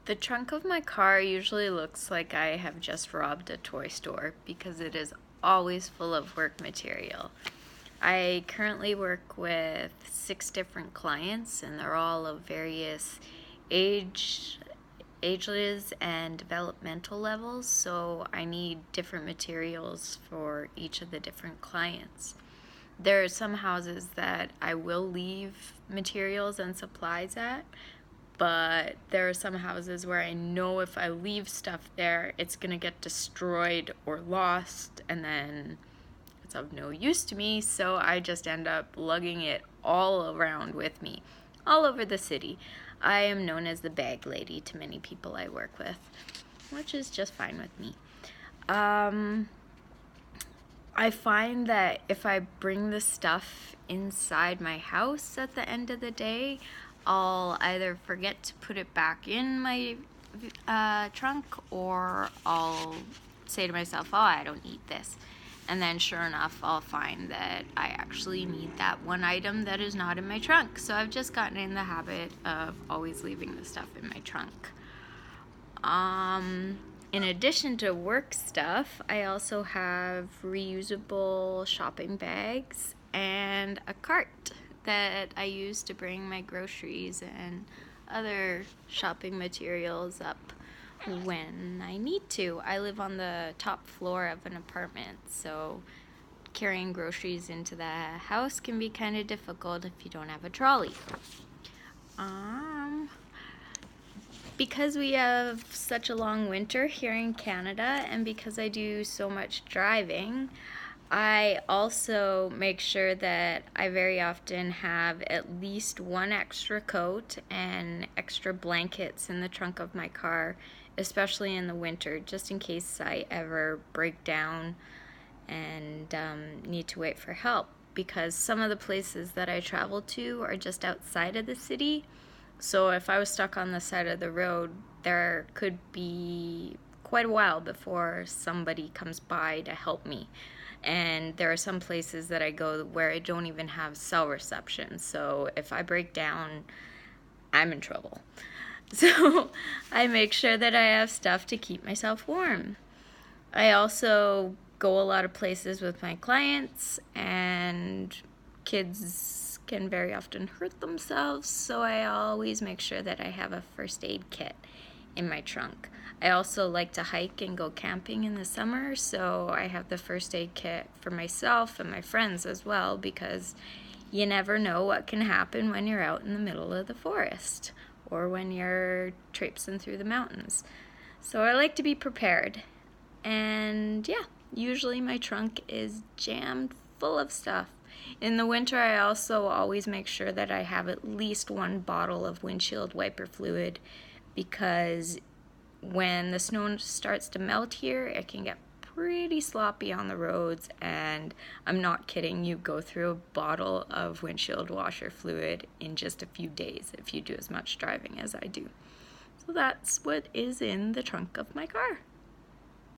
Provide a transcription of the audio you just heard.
The trunk of my car usually looks like I have just robbed a toy store because it is always full of work material. I currently work with 6 different clients, and they're all of various age ages and developmental levels, so I need different materials for each of the different clients. There are some houses that I will leave materials and supplies at, but there are some houses where I know if I leave stuff there, it's gonna get destroyed or lost, and then it's of no use to me, so I just end up lugging it all around with me, all over the city. I am known as the bag lady to many people I work with, which is just fine with me. I find that if I bring the stuff inside my house at the end of the day, I'll either forget to put it back in my trunk, or I'll say to myself, oh, I don't need this. And then sure enough, I'll find that I actually need that one item that is not in my trunk. So I've just gotten in the habit of always leaving the stuff in my trunk. In addition to work stuff, I also have reusable shopping bags and a cart that I use to bring my groceries and other shopping materials up when I need to. I live on the top floor of an apartment, so carrying groceries into the house can be kind of difficult if you don't have a trolley. Because we have such a long winter here in Canada, and because I do so much driving, I also make sure that I very often have at least one extra coat and extra blankets in the trunk of my car, especially in the winter, just in case I ever break down and need to wait for help. Because some of the places that I travel to are just outside of the city, so if I was stuck on the side of the road, there could be quite a while before somebody comes by to help me. And there are some places that I go where I don't even have cell reception, so if I break down, I'm in trouble. So I make sure that I have stuff to keep myself warm. I also go a lot of places with my clients, and kids can very often hurt themselves, so I always make sure that I have a first aid kit in my trunk. I also like to hike and go camping in the summer, so I have the first aid kit for myself and my friends as well, because you never know what can happen when you're out in the middle of the forest or when you're traipsing through the mountains. So I like to be prepared. And yeah, usually my trunk is jammed full of stuff. In the winter, I also always make sure that I have at least one bottle of windshield wiper fluid, because when the snow starts to melt here, it can get pretty sloppy on the roads, and I'm not kidding, you go through a bottle of windshield washer fluid in just a few days if you do as much driving as I do. So that's what is in the trunk of my car.